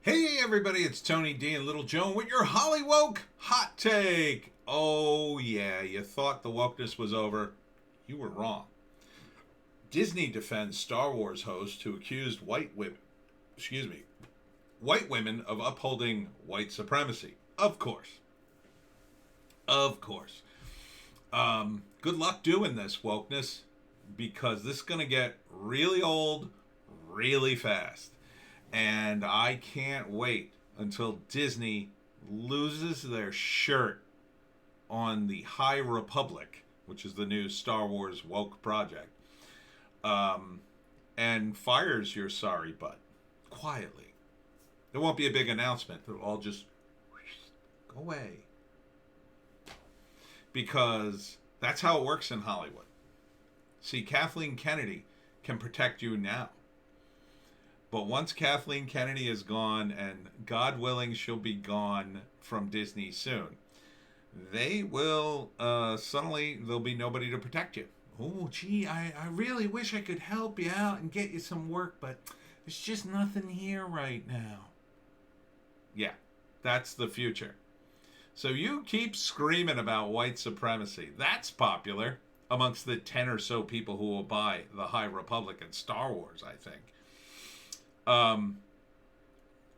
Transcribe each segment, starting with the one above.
Hey everybody, it's Tony D and Little Joan with your Hollywoke hot take. Oh yeah, you thought the wokeness was over. You were wrong. Disney defends Star Wars host who accused white women of upholding white supremacy. Of course. Of course. Good luck doing this, wokeness, because this is going to get really old really fast. And I can't wait until Disney loses their shirt on the High Republic, which is the new Star Wars woke project, um, and fires your sorry butt quietly. There won't be a big announcement. It'll all just go away. Because that's how it works in Hollywood. See, Kathleen Kennedy can protect you now. But once Kathleen Kennedy is gone, and God willing, she'll be gone from Disney soon, they will suddenly there'll be nobody to protect you. Oh, gee, I really wish I could help you out and get you some work, but there's just nothing here right now. Yeah, that's the future. So you keep screaming about white supremacy. That's popular amongst the 10 or so people who will buy the High Republic and Star Wars, I think. Um,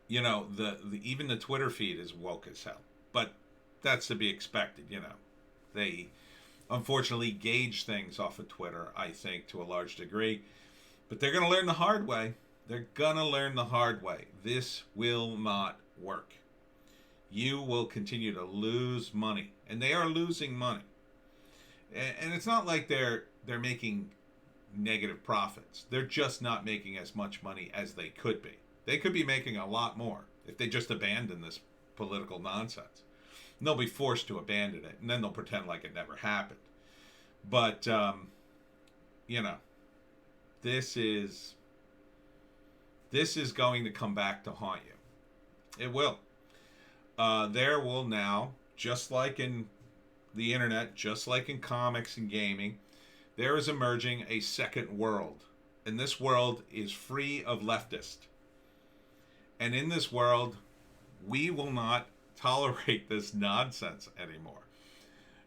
the even the Twitter feed is woke as hell, but that's to be expected. They unfortunately gauge things off of Twitter, I think, to a large degree, but they're going to learn the hard way. They're going to learn the hard way. This will not work. You will continue to lose money, and they are losing money. And it's not like they're making negative profits. They're just not making as much money as they could be. They could be making a lot more if they just abandon this political nonsense. And they'll be forced to abandon it, and then they'll pretend like it never happened. But this is going to come back to haunt you. It will. There will now, just like in the internet, just like in comics and gaming, there is emerging a second world. And this world is free of leftists. And in this world, we will not tolerate this nonsense anymore.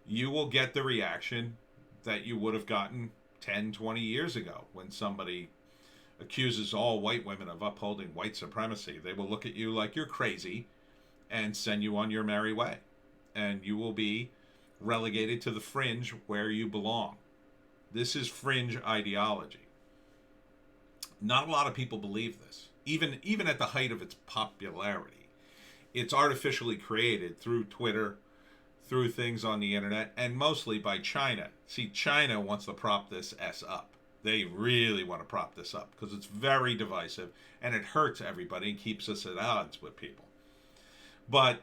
You will get the reaction that you would have gotten 10, 20 years ago when somebody accuses all white women of upholding white supremacy. They will look at you like you're crazy and send you on your merry way. And you will be relegated to the fringe where you belong. This is fringe ideology. Not a lot of people believe this. Even at the height of its popularity. It's artificially created through Twitter, through things on the internet, and mostly by China. See, China wants to prop this S up. They really want to prop this up because it's very divisive and it hurts everybody and keeps us at odds with people. But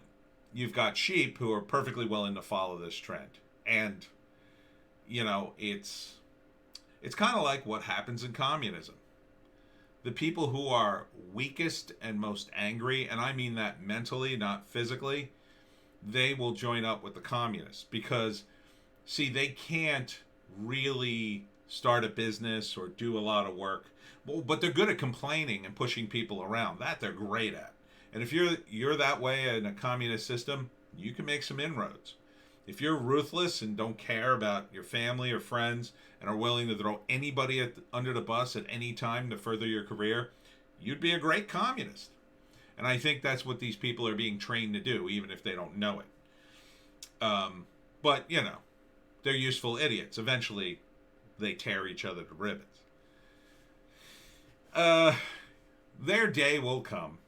you've got sheep who are perfectly willing to follow this trend. And it's kind of like what happens in communism. The people who are weakest and most angry, and I mean that mentally, not physically, they will join up with the communists because, see, they can't really start a business or do a lot of work, but they're good at complaining and pushing people around. That they're great at. And if you're that way in a communist system, you can make some inroads. If you're ruthless and don't care about your family or friends and are willing to throw anybody under the bus at any time to further your career, you'd be a great communist. And I think that's what these people are being trained to do, even if they don't know it. But, they're useful idiots. Eventually, they tear each other to ribbons. Their day will come.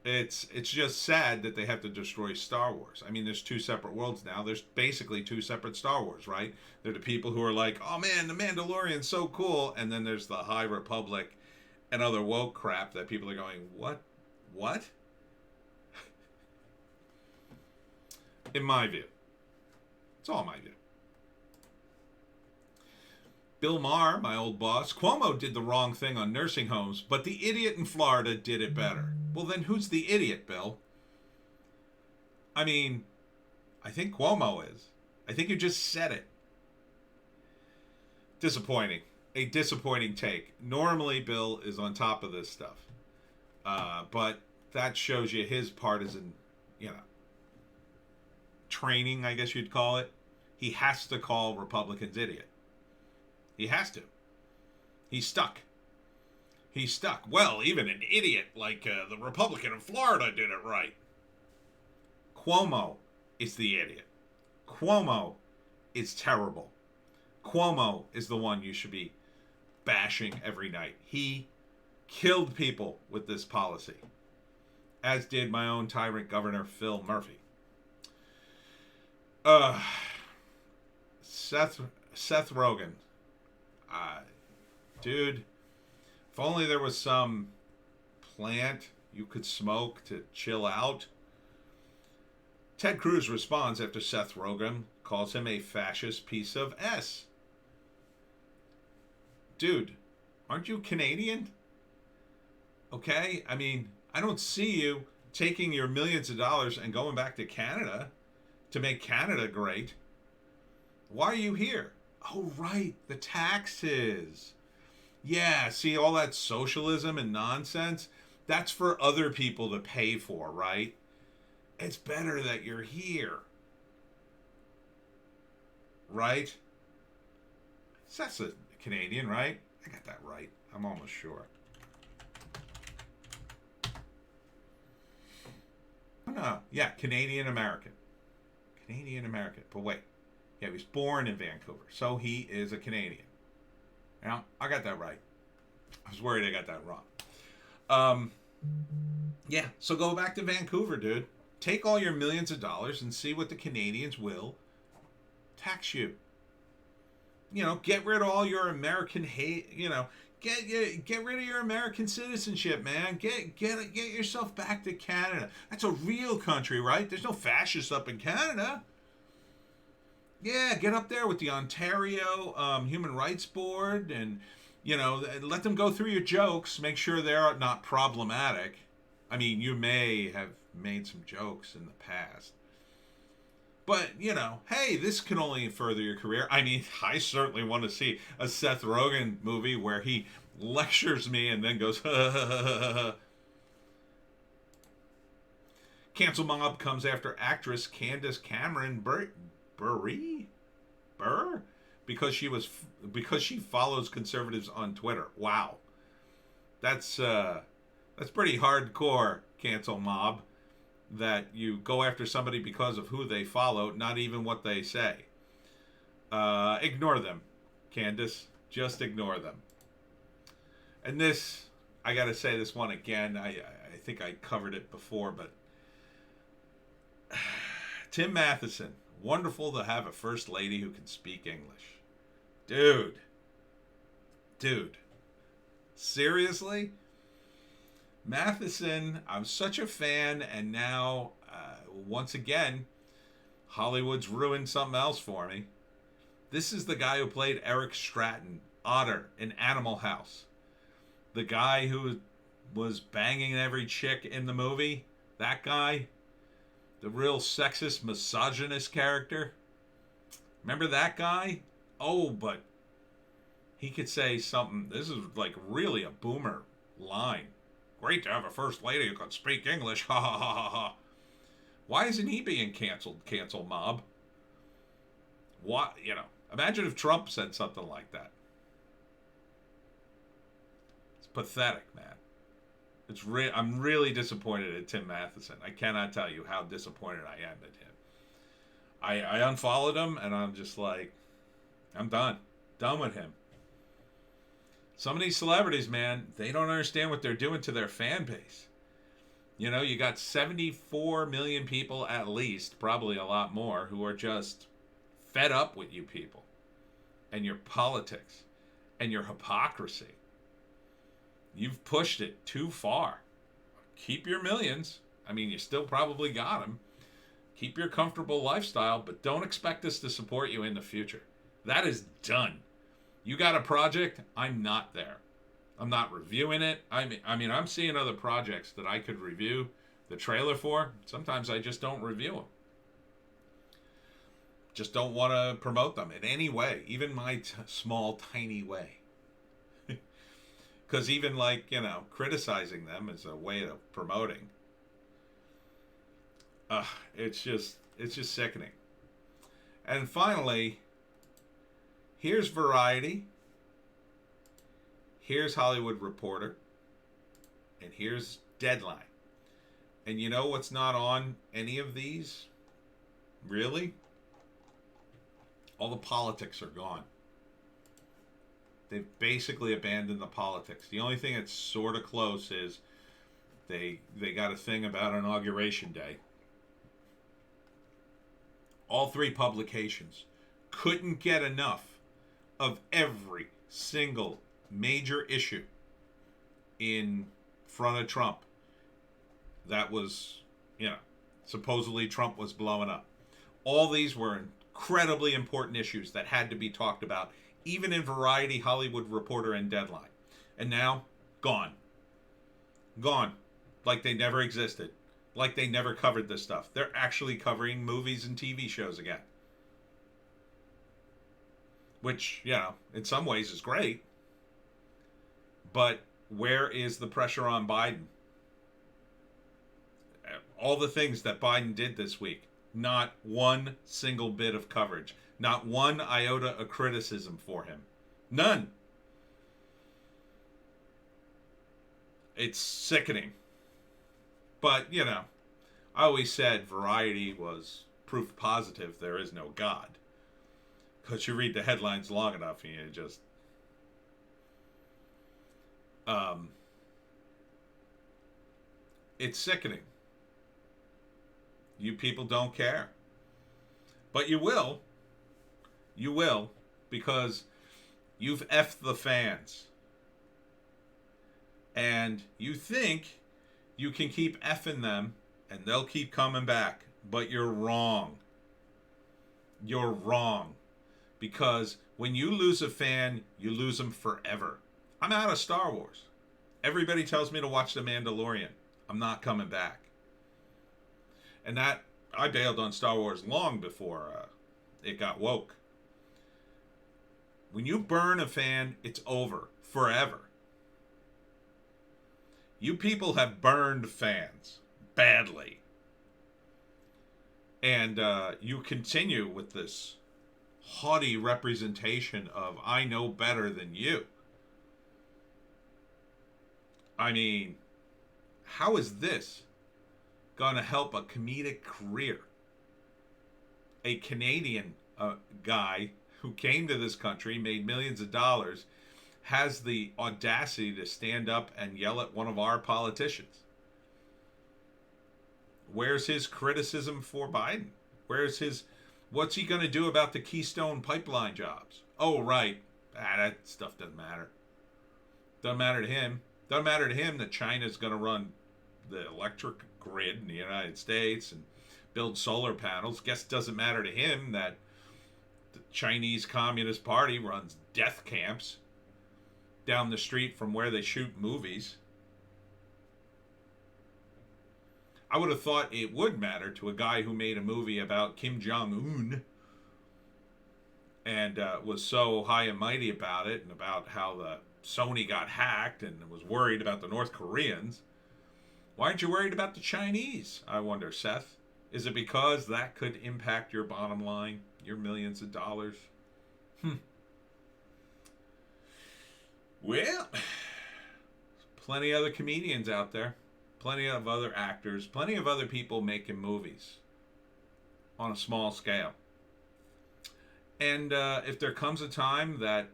It's just sad that they have to destroy Star Wars. I mean, there's two separate worlds now. There's basically two separate Star Wars, right? There are the people who are like, oh man, the Mandalorian's so cool. And then there's the High Republic and other woke crap that people are going, what? What? In my view. It's all my view. Bill Maher, my old boss, Cuomo did the wrong thing on nursing homes, but the idiot in Florida did it better. Well, then who's the idiot, Bill? I mean, I think Cuomo is. I think you just said it. Disappointing. A disappointing take. Normally, Bill is on top of this stuff. But that shows you his partisan, you know, training, I guess you'd call it. He has to call Republicans idiot. He has to. He's stuck. He's stuck. Well, even an idiot like the Republican in Florida did it right. Cuomo is the idiot. Cuomo is terrible. Cuomo is the one you should be bashing every night. He killed people with this policy, as did my own tyrant governor Phil Murphy. Seth Rogen. Dude, if only there was some plant you could smoke to chill out. Ted Cruz responds after Seth Rogen calls him a fascist piece of S. Dude, aren't you Canadian? Okay? I mean, I don't see you taking your millions of dollars and going back to Canada to make Canada great. Why are you here? Oh, right, the taxes. Yeah, see, all that socialism and nonsense, that's for other people to pay for, right? It's better that you're here. Right? That's a Canadian, right? I got that right. I'm almost sure. Oh, no. Yeah, Canadian American. Canadian American. But wait. Yeah, he was born in Vancouver. So he is a Canadian. Now, I got that right. I was worried I got that wrong. Yeah, so go back to Vancouver, dude. Take all your millions of dollars and see what the Canadians will tax you. You know, get rid of all your American hate. You know, get rid of your American citizenship, man. Get yourself back to Canada. That's a real country, right? There's no fascists up in Canada. Yeah, get up there with the Ontario Human Rights Board and, you know, let them go through your jokes. Make sure they're not problematic. I mean, you may have made some jokes in the past. But, you know, hey, this can only further your career. I mean, I certainly want to see a Seth Rogen movie where he lectures me and then goes, ha, ha, ha, ha, ha. Cancel mob comes after actress Candace Cameron Burr? Because she follows conservatives on Twitter. Wow. That's pretty hardcore, cancel mob, that you go after somebody because of who they follow, not even what they say. Ignore them, Candace. Just ignore them. And this, I gotta say this one again. I think I covered it before, but Tim Matheson. Wonderful to have a first lady who can speak English. Dude. Seriously? Matheson, I'm such a fan, and now, once again, Hollywood's ruined something else for me. This is the guy who played Eric Stratton, Otter, in Animal House. The guy who was banging every chick in the movie. That guy. The real sexist, misogynist character. Remember that guy? Oh, but he could say something. This is like really a boomer line. Great to have a first lady who can speak English. Ha ha ha ha ha. Why isn't he being canceled? Cancel mob. What, you know? Imagine if Trump said something like that. It's pathetic, man. I'm really disappointed at Tim Matheson. I cannot tell you how disappointed I am at him. I unfollowed him, and I'm just like, I'm done. Done with him. Some of these celebrities, man, they don't understand what they're doing to their fan base. You know, you got 74 million people at least, probably a lot more, who are just fed up with you people and your politics and your hypocrisy. You've pushed it too far. Keep your millions. I mean, you still probably got them. Keep your comfortable lifestyle, but don't expect us to support you in the future. That is done. You got a project, I'm not there. I'm not reviewing it. I mean, I'm seeing other projects that I could review the trailer for. Sometimes I just don't review them. Just don't want to promote them in any way, even my small, tiny way. Because even criticizing them is a way of promoting. It's just sickening. And finally, here's Variety, here's Hollywood Reporter, and here's Deadline. And you know what's not on any of these? Really? All the politics are gone. They've basically abandoned the politics. The only thing that's sort of close is they got a thing about Inauguration Day. All three publications couldn't get enough of every single major issue in front of Trump. That was, supposedly Trump was blowing up. All these were incredibly important issues that had to be talked about, even in Variety, Hollywood Reporter, and Deadline. And now, gone. Gone. Like they never existed. Like they never covered this stuff. They're actually covering movies and TV shows again. Which, in some ways is great. But where is the pressure on Biden? All the things that Biden did this week, not one single bit of coverage. Not one iota of criticism for him. None. It's sickening. But, I always said Variety was proof positive there is no God. Because you read the headlines long enough and you just... it's sickening. You people don't care. But you will. You will, because you've effed the fans. And you think you can keep effing them and they'll keep coming back. But you're wrong. You're wrong. Because when you lose a fan, you lose them forever. I'm out of Star Wars. Everybody tells me to watch The Mandalorian. I'm not coming back. And that, I bailed on Star Wars long before it got woke. When you burn a fan, it's over. Forever. You people have burned fans. Badly. And you continue with this haughty representation of, I know better than you. I mean, how is this going to help a comedic career? A Canadian guy who came to this country, made millions of dollars, has the audacity to stand up and yell at one of our politicians. Where's his criticism for Biden? What's he going to do about the Keystone Pipeline jobs? Oh, right. That stuff doesn't matter. Doesn't matter to him. Doesn't matter to him that China's going to run the electric grid in the United States and build solar panels. Guess it doesn't matter to him that the Chinese Communist Party runs death camps down the street from where they shoot movies. I would have thought it would matter to a guy who made a movie about Kim Jong-un and was so high and mighty about it and about how the Sony got hacked and was worried about the North Koreans. Why aren't you worried about the Chinese, I wonder, Seth? Is it because that could impact your bottom line, your millions of dollars? Well, plenty of other comedians out there. Plenty of other actors, plenty of other people making movies on a small scale. And if there comes a time that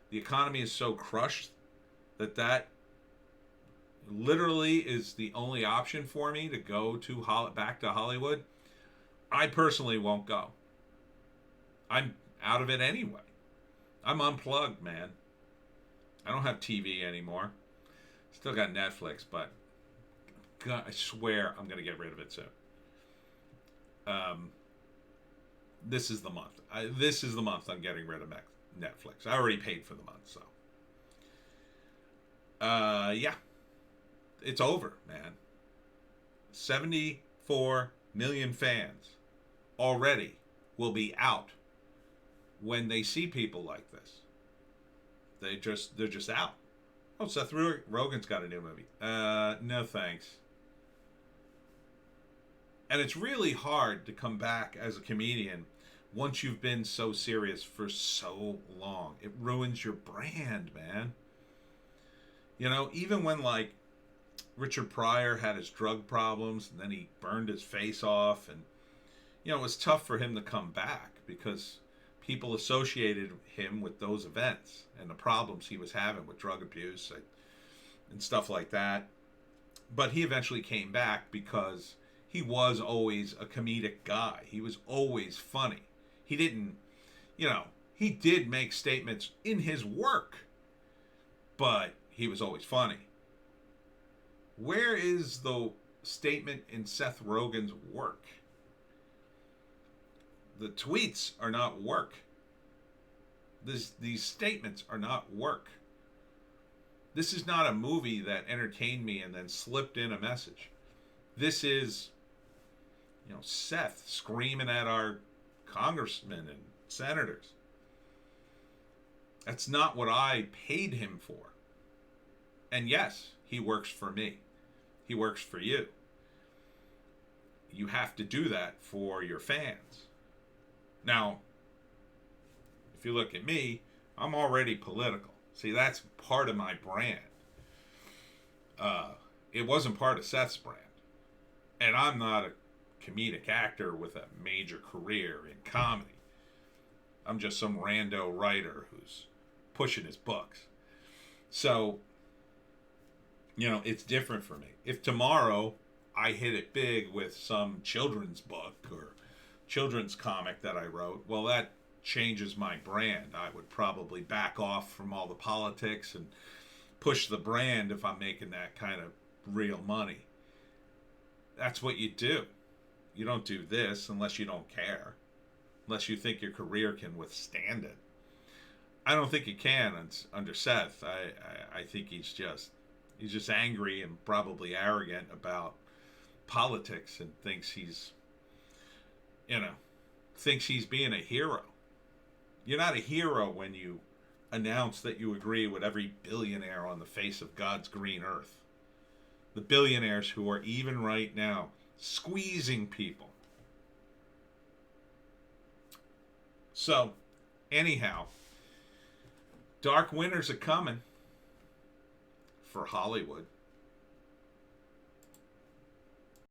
the economy is so crushed that literally is the only option for me to go to back to Hollywood, I personally won't go. I'm out of it anyway. I'm unplugged, man. I don't have TV anymore. Still got Netflix, but God, I swear I'm going to get rid of it soon. This is the month. This is the month I'm getting rid of Netflix. I already paid for the month, so. Yeah. It's over, man. 74 million fans already will be out when they see people like this. They're just out. Oh, Seth Rogen's got a new movie. No thanks. And it's really hard to come back as a comedian once you've been so serious for so long. It ruins your brand, man. You know, even when like Richard Pryor had his drug problems and then he burned his face off, and you know, it was tough for him to come back because people associated him with those events and the problems he was having with drug abuse and stuff like that. But he eventually came back because he was always a comedic guy. He was always funny. He didn't, you know, he did make statements in his work, but he was always funny. Where is the statement in Seth Rogen's work? The tweets are not work. These statements are not work. This is not a movie that entertained me and then slipped in a message. This is, you know, Seth screaming at our congressmen and senators. That's not what I paid him for. And yes, he works for me. He works for you. You have to do that for your fans. Now, if you look at me, I'm already political. See, that's part of my brand. It wasn't part of Seth's brand. And I'm not a comedic actor with a major career in comedy. I'm just some rando writer who's pushing his books. So, you know, it's different for me. If tomorrow I hit it big with some children's book or children's comic that I wrote, well, that changes my brand. I would probably back off from all the politics and push the brand if I'm making that kind of real money. That's what you do. You don't do this unless you don't care, unless you think your career can withstand it. I don't think it can under Seth. I think he's just angry and probably arrogant about politics and thinks he's being a hero. You're not a hero when you announce that you agree with every billionaire on the face of God's green earth. The billionaires who are even right now squeezing people. So, anyhow, dark winters are coming for Hollywood.